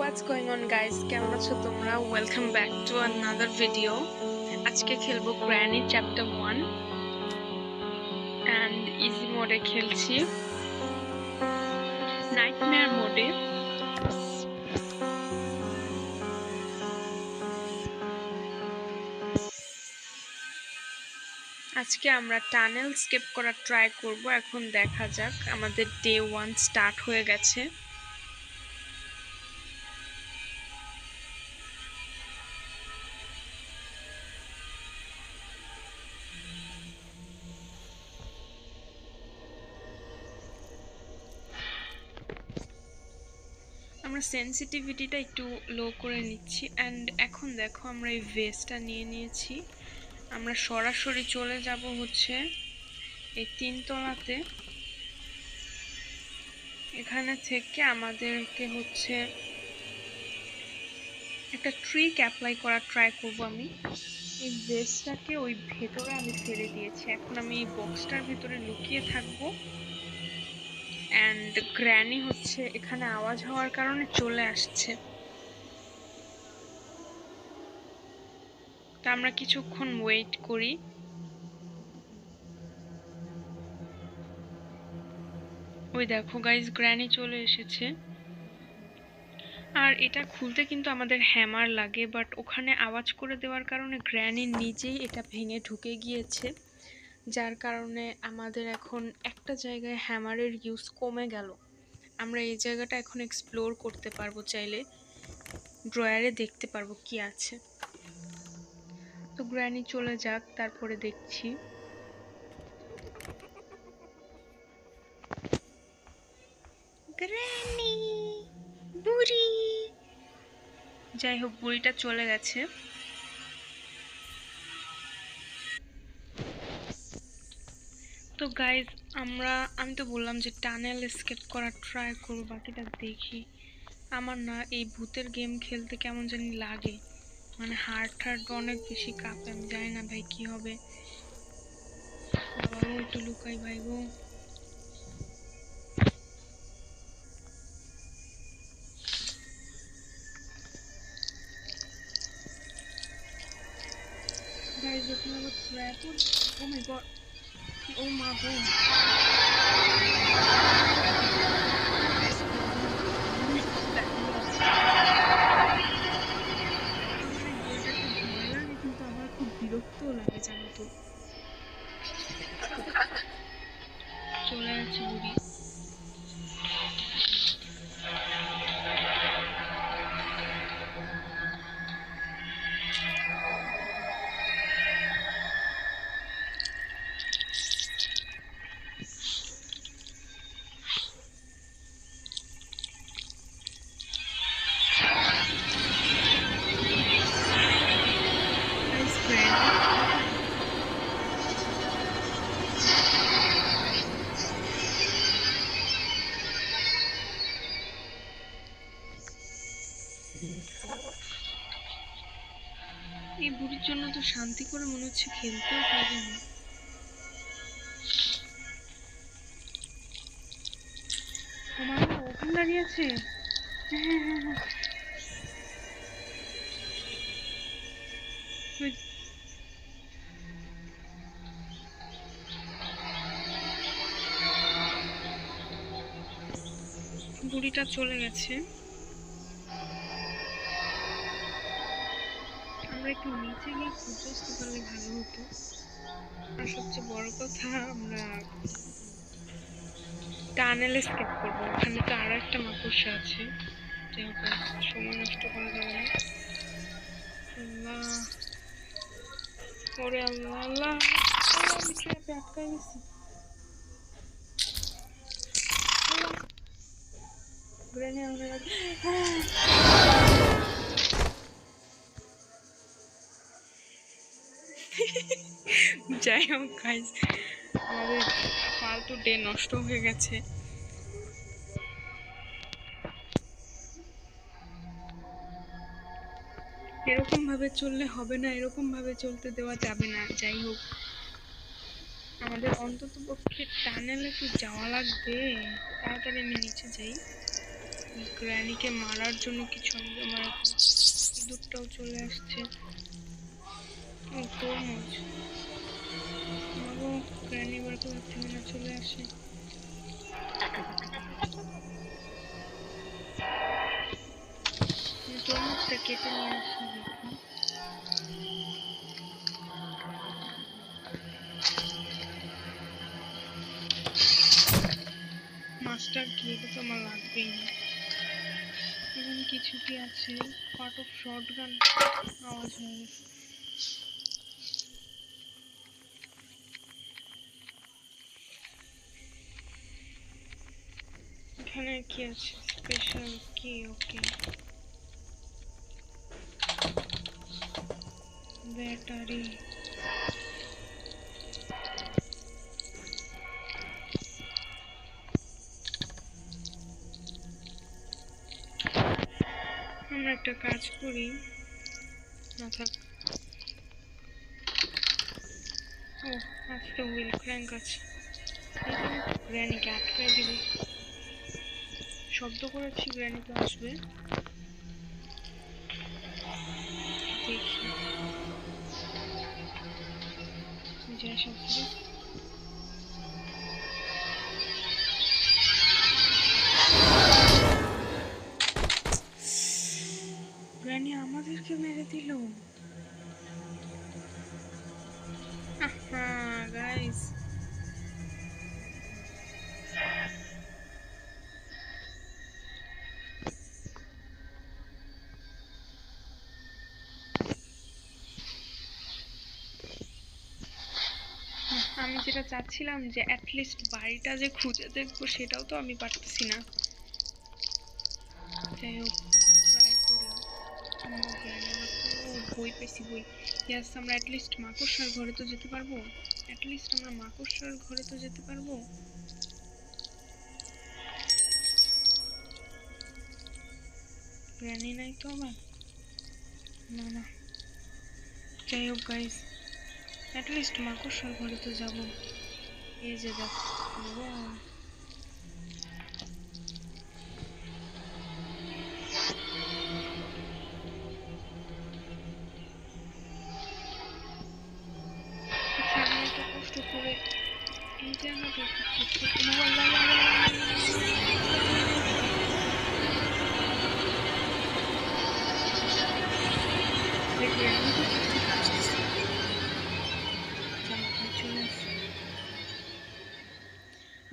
What's going on guys? কেমন আছো তোমরা? Welcome back to another video. আজকে খেলবো Granny chapter 1 and easy mode খেলছি nightmare mode আজকে আমরা টানেল স্কিপ করা ট্রাই করব এখন দেখা যাক আমাদের ডে 1 স্টার্ট হয়ে গেছে আমরা সেনসিটিভিটিটা একটু লো করে নিচ্ছি এন্ড এখন দেখো আমরা এই ভেস্টটা নিয়ে নিয়েছি আমরা সরাসরি চলে যাব হচ্ছে এই তিনতলাতে এখানে থেকে আমাদেরকে হচ্ছে একটা ট্রিক অ্যাপ্লাই করা ট্রাই করব আমি এই ভেস্টটাকে ওই ভেতরে আমি ফেলে দিয়েছি এখন আমি এই বক্সটার ভিতরে লুকিয়ে থাকবো এন্ড গ্র্যানি হচ্ছে এখানে আওয়াজ হওয়ার কারণে চলে আসছে তা আমরা কিছুক্ষণ ওয়েট করি ওই দেখো গাইস গ্র্যানি চলে এসেছে আর এটা খুলতে কিন্তু আমাদের হ্যামার লাগে বাট ওখানে আওয়াজ করে দেওয়ার কারণে গ্র্যানি নিজেই এটা ভেঙে ঢুকে গিয়েছে যার কারণে আমাদের এখন একটা জায়গায় হ্যামারের ইউজ কমে গেল আমরা এই জায়গাটা এখন এক্সপ্লোর করতে পারবো চাইলে ড্রয়ারে দেখতে পারবো কি আছে তো গ্র্যানি চলে যাক তারপরে দেখছি গ্র্যানি বুড়ি যাই হোক বুড়িটা চলে গেছে তো গাইজ আমি তো বললাম যে টানেল এসকেপ করার ট্রাই করব বাকিটা দেখি আমার না এই ভূতের গেম খেলতে কেমন জানি লাগে মানে হার্ট অনেক বেশি কাঁপে আমি জানি না ভাই কি হবে বাবা একটু লুকাই ভাই গো গাইজ যখন আমার ট্র্যাপ ও মাই গড ও মা গো বিরক্তও লাগে জানো তো চলে যাচ্ছে বুড়ি এই বুড়ির জন্য তো শান্তি করে মনে হচ্ছে খেলতেও পারবে না আমার ওখানে দাঁড়িয়ে আছে বুড়িটা চলে গেছে আমরা একটু নিচে গিয়ে খুঁজে আসতে পারলে ভালো হতো আর সবচেয়ে বড় কথা আমরা টানেলে স্কেপ করবো ওখানে তো আরো একটা মাকড়সা আছে সময় নষ্ট করা যাবে না আল্লাহ ওরে আল্লাহ আল্লাহ আমি ট্র্যাপে আটকাই গেছি গ্রেনে আমরা যাই হোক গাইস আমাদের ফালতু ডে নষ্ট হয়ে গেছে এরকম ভাবে চললে হবে না এরকম ভাবে চলতে দেওয়া যাবে না যাই হোক আমাদের অন্তত পক্ষে টানেলে তো যাওয়া লাগবে তাড়াতাড়ি আমি নিচে যাই গ্র্যানিকে মারার জন্য কিছু আনবে। আমার ইঁদুরটাও চলে আসছে। ও তরমুজ, মাগো গ্র্যানি এবার কোথা থেকে না চলে আসে। তরমুজটা কেটে নিয়ে আসি দেখি। মাস্টার কি, এটা তো আমার লাগবেই না। এখানে কিছু কি আছে? পার্ট অফ শটগান আওয়াজ হয়ে গেছে। এখানে কি আছে? স্পেশাল কি? ওকে, ব্যাটারি। আমরা একটা কাজ করি, না থাক। ও আজকে হুইল ক্র্যাঙ্ক আছে। গ্র্যানিকে আটকায় দিব। শব্দ করেছি, গ্র্যানি তো আসবে। দেখি যাই সবজি। গ্র্যানি আমাদেরকে মেরে দিল। গাইস, আমি যেটা চাচ্ছিলাম যে অ্যাটলিস্ট বাড়িটা যে খুঁজে দেখবো, সেটাও তো আমি পারতেছি না। যাই হোক, ট্রাই করি। বই পেয়েছি, বই। ইয়াস, আমরা অ্যাটলিস্ট মাকড়সার ঘরে তো যেতে পারবো। অ্যাটলিস্ট আমরা মাকড়সার ঘরে তো যেতে পারবো। গ্র্যানি নাই তো আবার? না না, যাই হোক গাইস, অ্যাটলিস্ট মাকড়সার ঘরে তো যাবো। এই যে দেখো, আমি এত কষ্ট করে এই জায়গাটা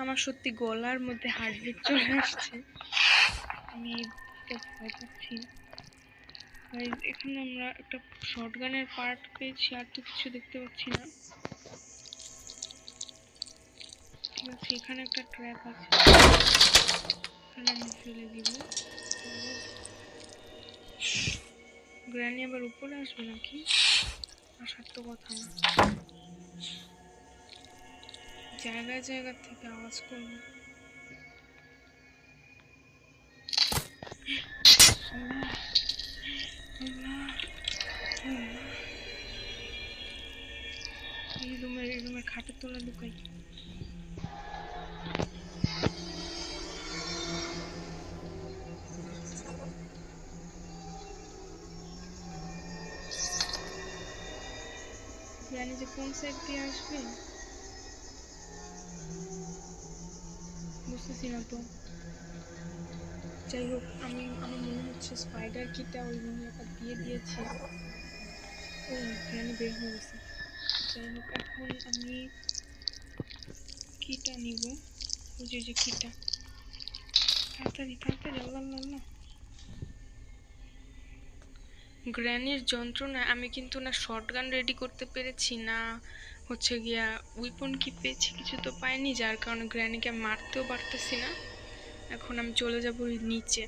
আমার সত্যি গলার মধ্যে হার্টবিট চলে আসছে। আমি ভয় পাচ্ছি। এখানে আমরা একটা শটগানের পার্ট পেয়েছি, আর তো কিছু দেখতে পাচ্ছি না। ঠিক আছে, এখানে একটা ট্র্যাপ আছে, এখানে আমি ফেলে দিব। গ্র্যানি আবার উপরে আসবে নাকি? আসার তো কথা না। জায়গায় জায়গা থেকে আওয়াজ করবো। এই রুমের খাটের তলা লুকাই। জানি যে কোন সাইড দিয়ে আসবে, বুঝতেছি না তো। যাই হোক, আমি মনে হচ্ছে স্পাইডার কিটা ওই মহিলাটা দিয়ে দিয়েছে। ও জানি বের হয়ে গেছে। যাই হোক, এখন আমি কিটা নিব। ওই যে কিটা, তাড়াতাড়ি তাড়াতাড়ি, আল্লাহ। গ্র্যানির যন্ত্রণা আমি কিন্তু না শটগান রেডি করতে পেরেছি, না হচ্ছে গিয়া উইপন কি পেয়েছি, কিছু তো পাইনি, যার কারণে গ্র্যানিকে মারতেও পারতেছি না। এখন আমি চলে যাব নিচে,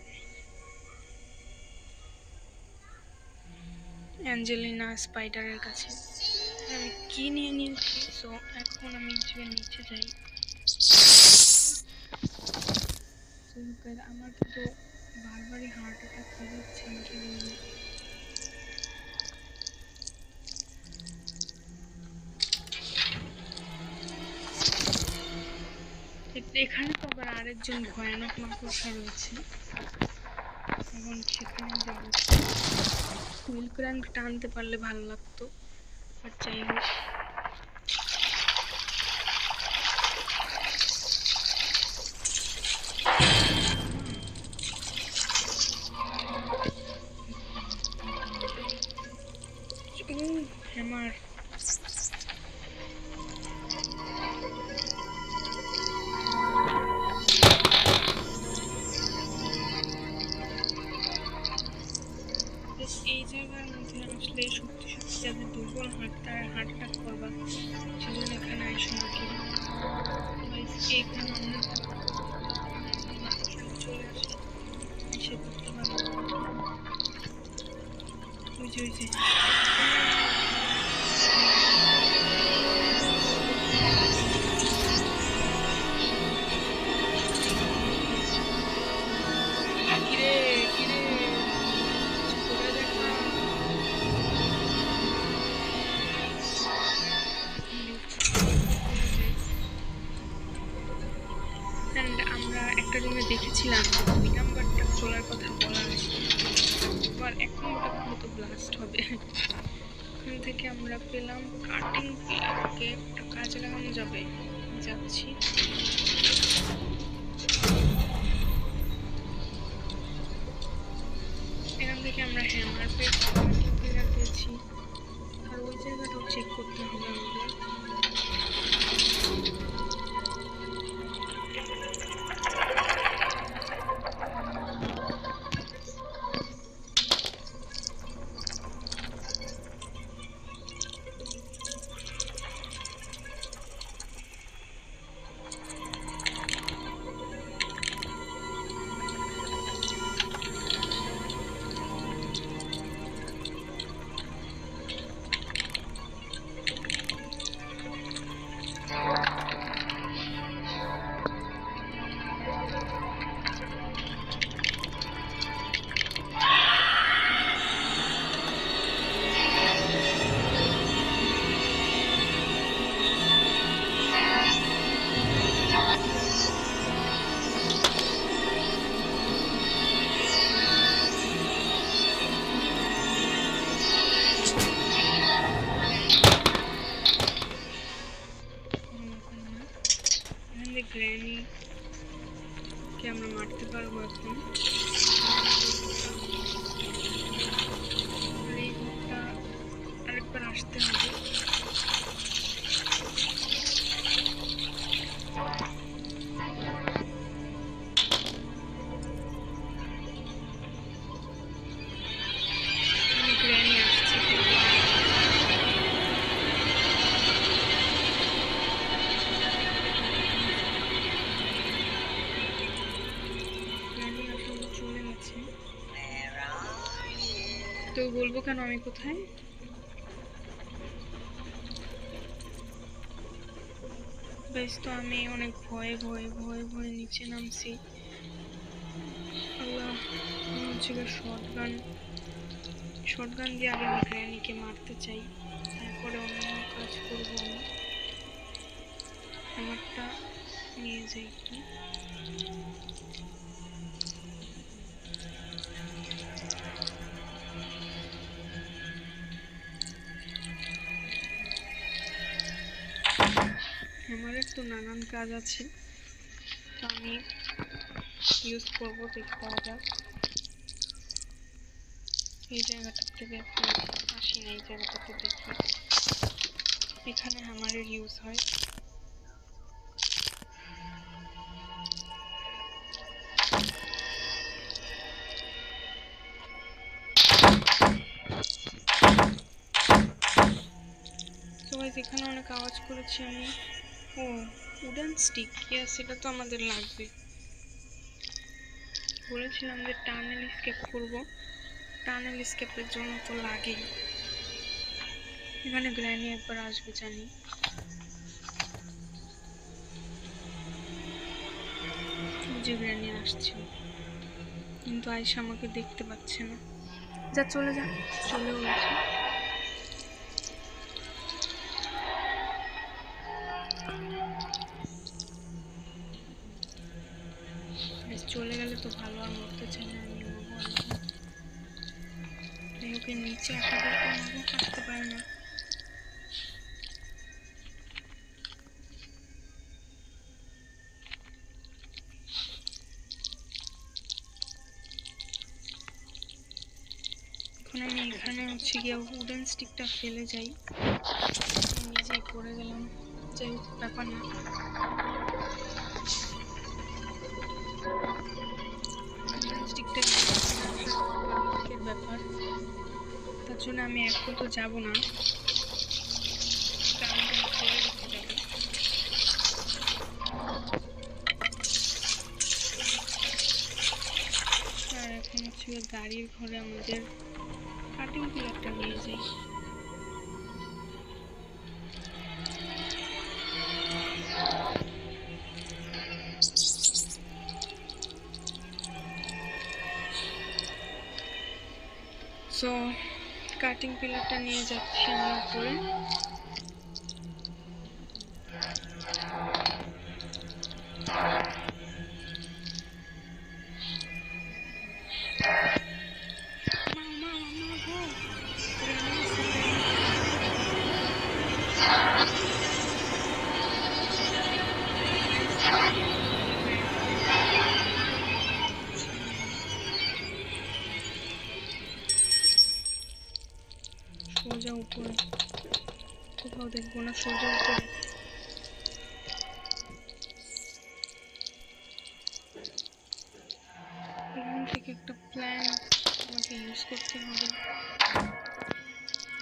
অ্যাঞ্জেলিনা স্পাইডারের কাছে। আমি কি নিয়ে নিয়েছি, সো এখন আমি নিচে যাই। আমার তো বারবারই হার্ট অ্যাটাক হয়ে যাচ্ছে, আমি কি বলবো। এখানে তো আবার আরেকজন ভয়ানক মাকড়সা রয়েছে। এখন সেখানে যাবো। হুইল ক্র্যাঙ্ক টানতে পারলে ভালো লাগতো, বাট যাই হোক। হ্যামার এই জায়গার মধ্যে আসলে সত্যি সত্যি যাদের দুর্বল হাত তারা হার্ট অ্যাটাক করবা, সেজন্য এখানে আসে নাকি। এখানে অনেক চলে আসে, এসে করতে পারবো। ওই যে আমরা একটা রুমে দেখেছিলাম ওই নাম্বারটা খোলার কথা বলা আছে, আবার এখন ওটা খুলে তো ব্লাস্ট হবে। ওখান থেকে আমরা পেলাম কাটিং পিলারকে, ওটা কাজে লাগানো যাবে। যাচ্ছি। এখান থেকে আমরা হ্যামার পেয়েছি, কাটিং পিলার পেয়েছি, আর ওই জায়গাটাও চেক করতে হবে আমাদের। গ্র্যানি কে আমরা মারতে পারবো এখন। এই ঘরটা আরেকবার আসতে হবে। গ্র্যানি আসছে, চলে গেছে। তো বলবো কেন আমি কোথায়? বেশ, তো আমি অনেক ভয়ে ভয়ে ভয়ে ভয়ে নিচে নামছি। আল্লাহ, ছিল শটগান দিয়ে আগে আমি গ্র্যানিকে মারতে চাই, তারপরে অন্য কাজ করবো আমি। আমারটা নিয়ে যাই একটু। আমাদের তো নানান কাজ আছে, তো আমি ইউজ করবো, দেখতে পাওয়া যাক। এই জায়গাটাতে দেখি, আসি না, এই জায়গাটাতে দেখি। এখানে হ্যামারের ইউজ হয়। এখানে অনেক আওয়াজ করেছি আমি। ও, উডেন স্টিক, ইয়েস, এটা তো আমাদের লাগবে। বলেছিলাম যে টানেল স্কেপ করবো, টানেল স্কেপের জন্য তো লাগেই। এখানে গ্র্যানি একবার আসবে জানি। যে গ্র্যানি আসছে, কিন্তু আয়শা আমাকে দেখতে পাচ্ছে না। যা, চলে যা, চলেও গেছে। চলে গেলে তো ভালো, আর মরতে চাই না আমি। ওকে নিচে আসা আসতে পারে না। এখন আমি এখানে হচ্ছে গিয়ে উডেন স্টিকটা ফেলে যাই, নিজেই পড়ে গেলাম। যাই হোক, ব্যাপার না। উডেন স্টিকটা ব্যাপার, তার জন্য আমি এখন তো যাবো না, আর এখন হচ্ছে গাড়ির ঘরে আমাদের কাটিং প্লেটটা নিয়ে যাই। সো কাটিং পিলারটা নিয়ে যাচ্ছি আমি উপরে। সোজা উপরে, কোথাও দেখবো না, সোজা উপরে। এখান থেকে একটা প্ল্যান আমাকে ইউজ করতে হবে।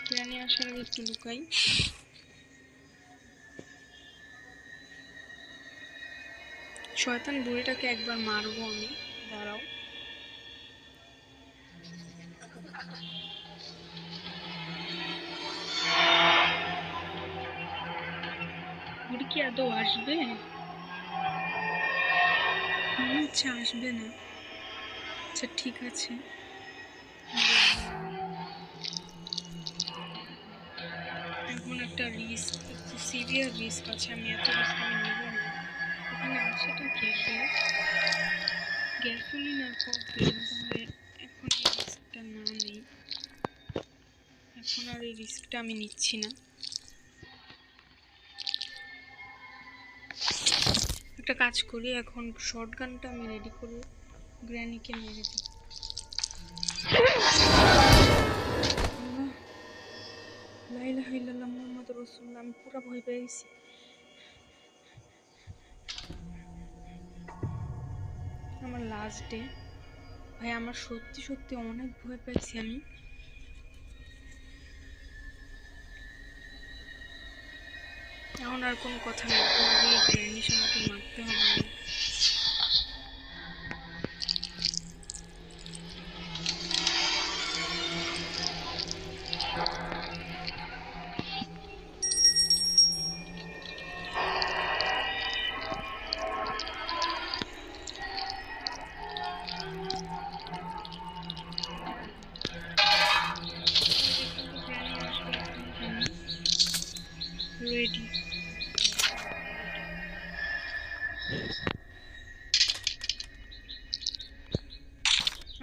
প্ল্যানে আসার আগে একটু লুকাই। শয়তান বুড়িটাকে একবার মারবো আমি, দাঁড়াও। বুড়ি কি আদৌ আসবে? মনে হচ্ছে আসবে না। আচ্ছা ঠিক আছে, এখন একটা রিস্ক, একটু সিভিয়ার রিস্ক আছে, আমি এত রিস্ক আমি নেব না। এখানে আছেটা কি আসলে? গ্যাসোলিন আর প্রবলেম, তাহলে এখন এই রিস্কটা না নেই, এখন আর এই রিস্কটা আমি নিচ্ছি না। একটা কাজ করি, এখন শর্টগানটা আমি রেডি করে গ্র্যানিকে মেরে দিই। লা ইলাহা ইল্লাল্লাহ মুহাম্মাদুর রাসূলুল্লাহ, আমি পুরো ভয় পেয়ে গেছি। আমার লাস্ট ডে ভাই, আমার সত্যি সত্যি অনেক ভয় পেয়েছি আমি। এখন আর কোনো কথা নেই, এই গ্র্যানির সাথে মারতে হবে না। রেডি।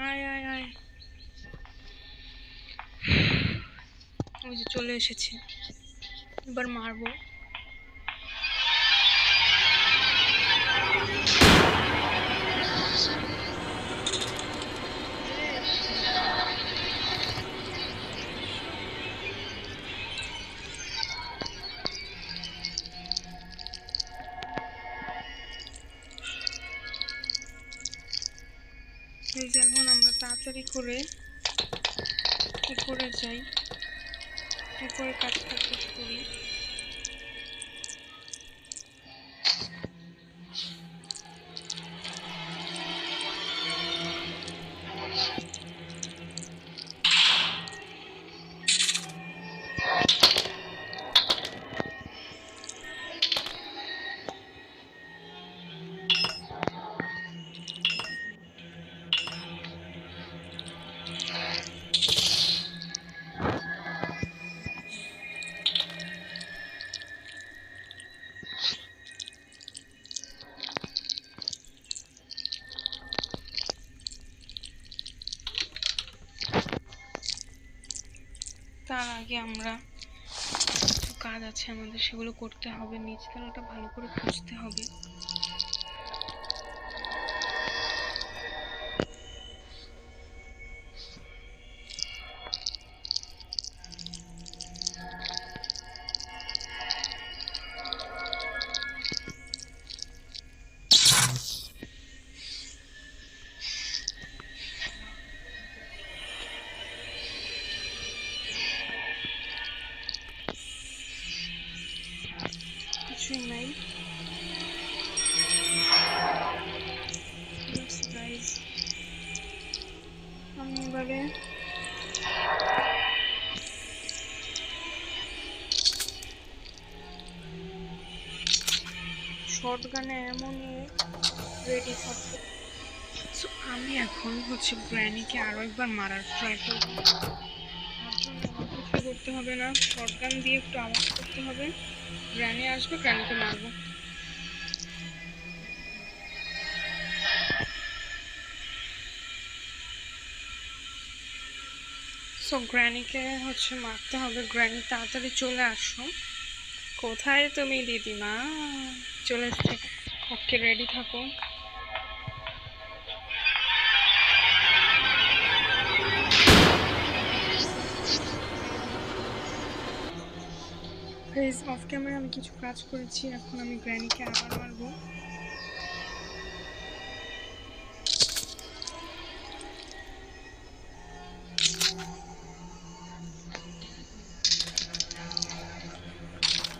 আয় আয় আয়, ওই যে চলে এসেছে, এবার মারবো। এই যে এখন আমরা তাড়াতাড়ি করে উপরে যাই, উপরে কাজটা শেষ করি। তার আগে আমরা কিছু কাজ আছে আমাদের, সেগুলো করতে হবে। নিচতলাটা ভালো করে খুঁজতে হবে। কিছুই নাই। আমি এবারে শর্ট গানে এমন রেডি থাকবে। সো আমি এখন গ্র্যানিকে আরো একবার মারার ট্রাই করবো। তার জন্য আমার কিছু করতে হবে না, শর্ট গান দিয়ে একটু আওয়াজ করতে হবে, গ্র্যানি আসবে, গ্র্যানিকে মারবো। সো গ্র্যানিকে মারতে হবে। গ্র্যানি তাড়াতাড়ি চলে আসো। কোথায় তুমি দিদিমা? চলে এসছে। ওকে, রেডি থাকো। অফ ক্যামেরা আমি কিছু কাজ করেছি, এখন আমি গ্র্যানিকে আবার মারবো।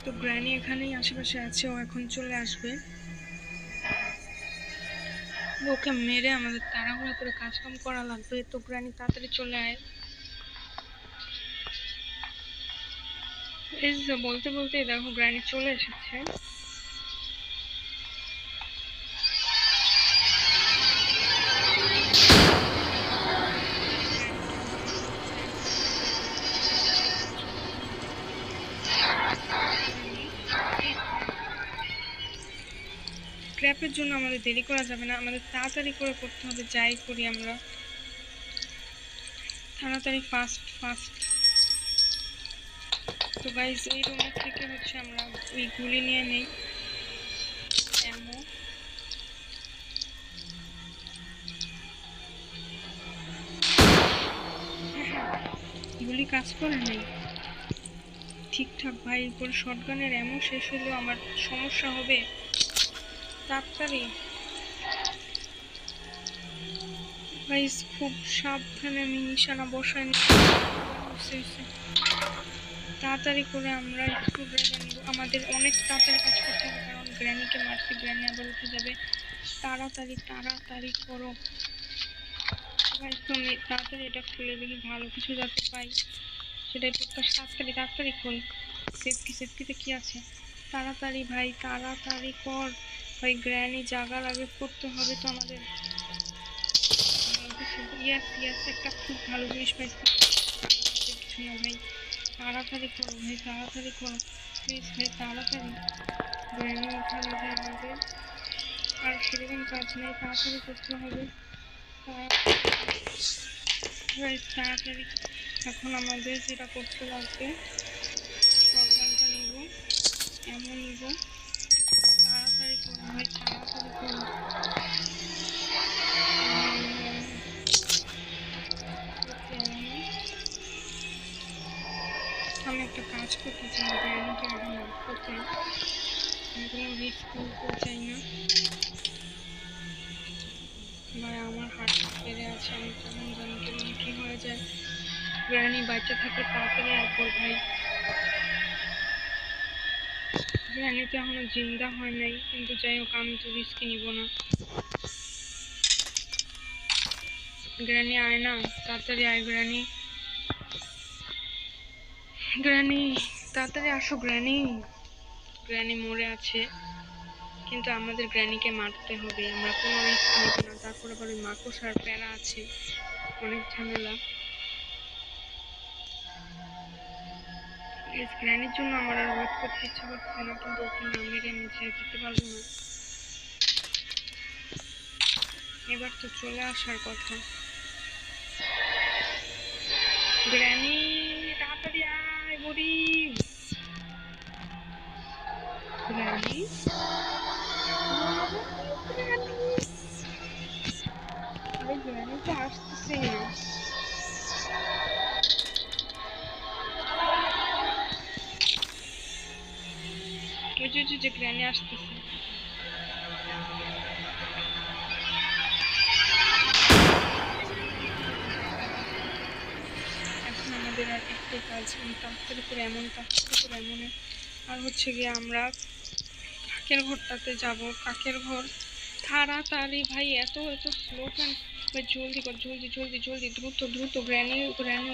তো গ্র্যানি এখানেই আশেপাশে আছে, ও এখন চলে আসবে। ওকে মেরে আমাদের তাড়াহুড়া করে কাজকাম করা লাগবে। তো গ্র্যানি তাড়াতাড়ি চলে আয়। এই যে বলতে বলতে দেখো গ্র্যানি চলে এসেছে। ট্র্যাপের জন্য আমাদের দেরি করা যাবে না, আমাদের তাড়াতাড়ি করে করতে হবে। যাই করি আমরা তাড়াতাড়ি, ফাস্ট ফাস্ট। তো গাইস এই রুমের থেকে আমরা ওই গুলি নিয়ে নেই, অ্যামো। গুলি কাজ করে নেই ঠিকঠাক ভাই। করে শটগানের অ্যামো শেষ হলেও আমার সমস্যা হবে। তাড়াতাড়ি গাইস, খুব সাবধানে আমি নিশানা বসাই। তাড়াতাড়ি করে আমরা স্ক্রুড্রাইভার নিব। আমাদের অনেক তাড়াতাড়ি কাজ করতে হবে, কারণ গ্র্যানিকে মারতে গ্র্যানি আবার উঠে যাবে। তাড়াতাড়ি তাড়াতাড়ি করো ভাই, তুমি তাড়াতাড়ি এটা খুলে দেখি, ভালো কিছু যাতে পাই সেটাই প্রত্যাশা। তাড়াতাড়ি তাড়াতাড়ি খোল। সেফটিতে কি আছে? তাড়াতাড়ি ভাই, তাড়াতাড়ি কর ভাই। গ্র্যানি জাগার আগে করতে হবে তো আমাদের। ইয়াস ইয়াস, একটা খুব ভালো জিনিস পাইছি। কিছু না ভাই, তাড়াতাড়ি করো ভাই, তাড়াতাড়ি করো প্লিজ ভাই, তাড়াতাড়ি। গ্র্যানি ওখানে যে আমাদের আর সেরকম কাজ নেই, তাড়াতাড়ি করতে হবে। তাড়াতাড়ি এখন আমাদের যেটা করতে লাগবে, শটগানটা নিব, এমন নিব। তাড়াতাড়ি করো ভাই, তাড়াতাড়ি করো। আমি একটা কাজ করতে চাই, গ্র্যানিকে আগে মাফ করতে, আমি কোনো রিস্ক করতে চাই না ভাই। আমার হার্ট বেড়ে আছে, আমি তখন জানি কেমন কি হয়ে যায়। গ্র্যানি বাচ্চা থাকে, তাড়াতাড়ি আপর ভাই। গ্র্যানি তো এখনো জিন্দা হয় নাই, কিন্তু যাই হোক আমি তো রিস্ক নিব না। গ্র্যানি আয় না, তাড়াতাড়ি আয় গ্র্যানি। গ্র্যানি তাড়াতাড়ি আসো গ্র্যানি। গ্র্যানি মরে আছে, কিন্তু আমাদের গ্র্যানিকে মারতে হবে, আমরা কোনো রিস্ক নিব না। তারপর আবার ওই মাকড়সার প্যারা আছে, অনেক ঝামেলা। গ্র্যানির জন্য আমার আর ওয়েট করতে ইচ্ছা করছে না, কিন্তু ওকে না মেরে নিচে যেতে পারবো না। এবার তো চলে আসার কথা। গ্র্যানি তাড়াতাড়ি গ্র্যানি তো আসতেছে না। ওই যে গ্র্যানি আসতেছে। এখন আমাদের আর একটাই কাজ, তাড়াতাড়ি করে এমন আর হচ্ছে গিয়ে আমরা কাকের ঘরটাতে যাব। কাকের ঘর তাড়াতাড়ি ভাই, এত স্লো কেন ভাই? জলদি কর, জলদি দ্রুত। গ্র্যানি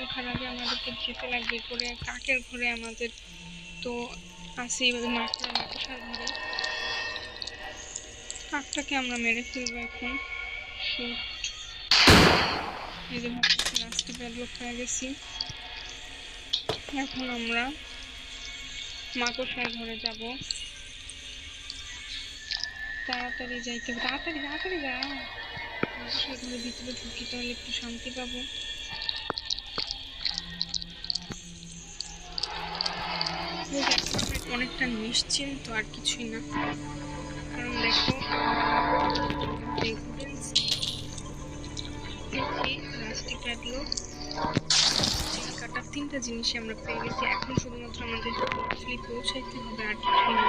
ওঠার আগে আমাদেরকে যেতে লাগবে করে কাকের ঘরে। আমাদের তো আসি মাকড়সার ঘরে। কাকটাকে আমরা মেরে ফেলবো এখন। এই যে লাস্টে প্যাডলক হয়ে গেছি। এখন আমরা মাকড়সার ঘরে যাব। তাড়াতাড়ি যাইতে হবে, তাড়াতাড়ি যা। মাকড়সার ঘরের ভিতরে ঢুকি, তাহলে একটু শান্তি পাবো। অনেকটা নিশ্চিন্ত, আর কিছুই না। কারণ দেখো লাস্টে প্যাডলক, কাটার 3টা জিনিসই আমরা পেয়ে গেছি। এখন শুধুমাত্র আমাদের পৌঁছাইতে হবে, আর কিছুই না।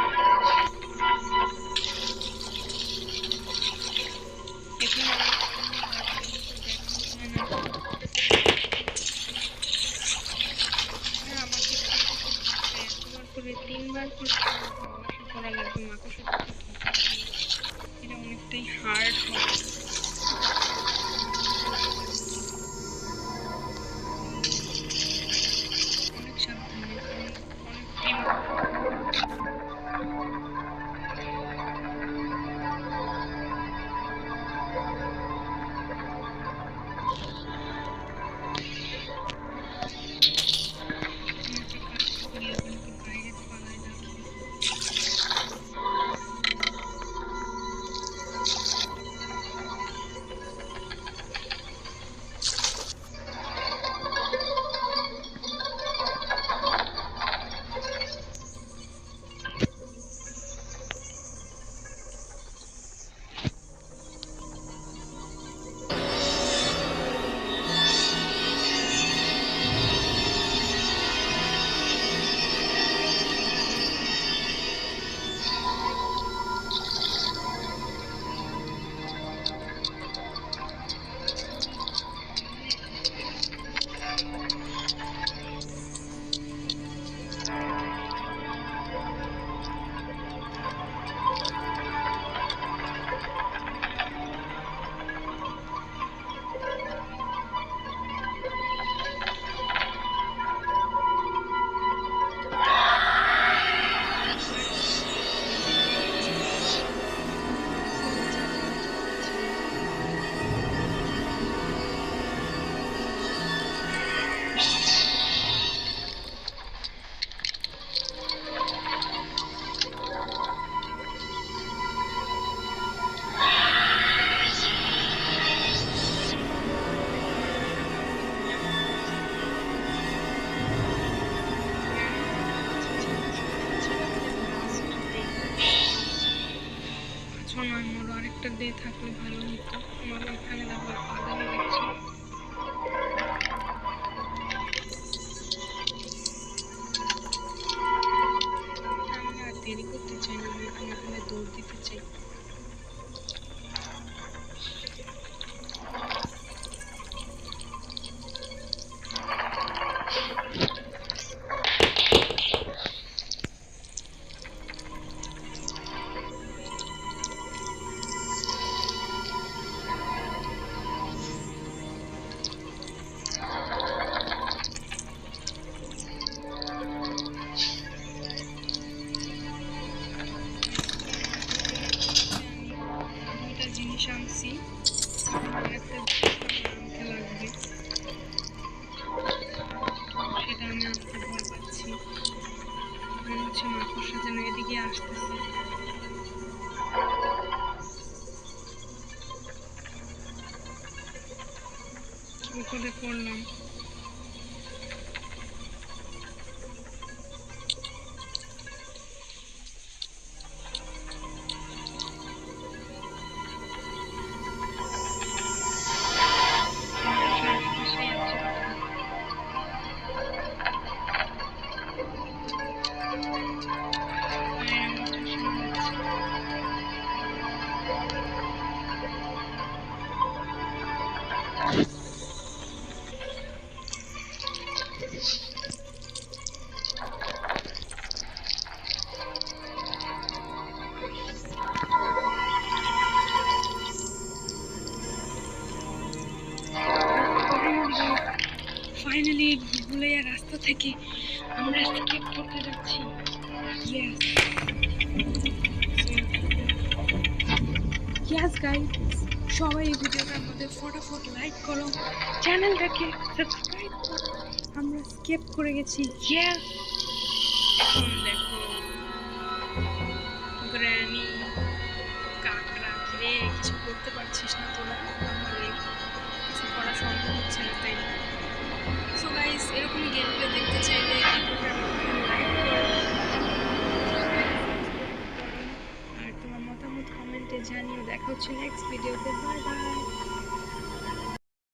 করে 3বার করে করা লাগবে মাকড়সা। এটা অনেকটাই হার্ড হবে। অনেক সাবধানে, আরেকটা ডে থাকলে ভালো হতো। আমার এখানে আবার পাগল লাগছে। আমি আর দেরি করতে চাই না, আমি এখানে দৌড় দিতে চাই। আনছি একটা আনতে লাগবে, সেটা আমি আনতে ভয় পাচ্ছি। মনে হচ্ছে মাকড়সা যেন এদিকে আসতেছে। বিপদে পড়লাম। ফাইনালি ভুলভুলাইয়া রাস্তা থেকে আমরা স্কেপ করতে যাচ্ছি। ইয়েস ইয়েস গাইস, সবাই এই ভিডিওটার মধ্যে ফটাফট লাইক করো, চ্যানেলটাকে সাবস্ক্রাইব করো। আমরা স্কেপ করে গেছি। ইয়েস, এখন দেখো গ্র্যানি কাকড়া ঘিরে কিছু করতে পারছিস না তোরা, আমাদের কিছু করা সম্ভব হচ্ছে না, তাই না? সো গাইস, এরকমই গেম প্লে দেখতে চাইলে ভিডিওটার মধ্যে লাইক করো আর তোমার মতামত কমেন্টে জানিও। দেখা হচ্ছে নেক্সট ভিডিওতে। Bye bye.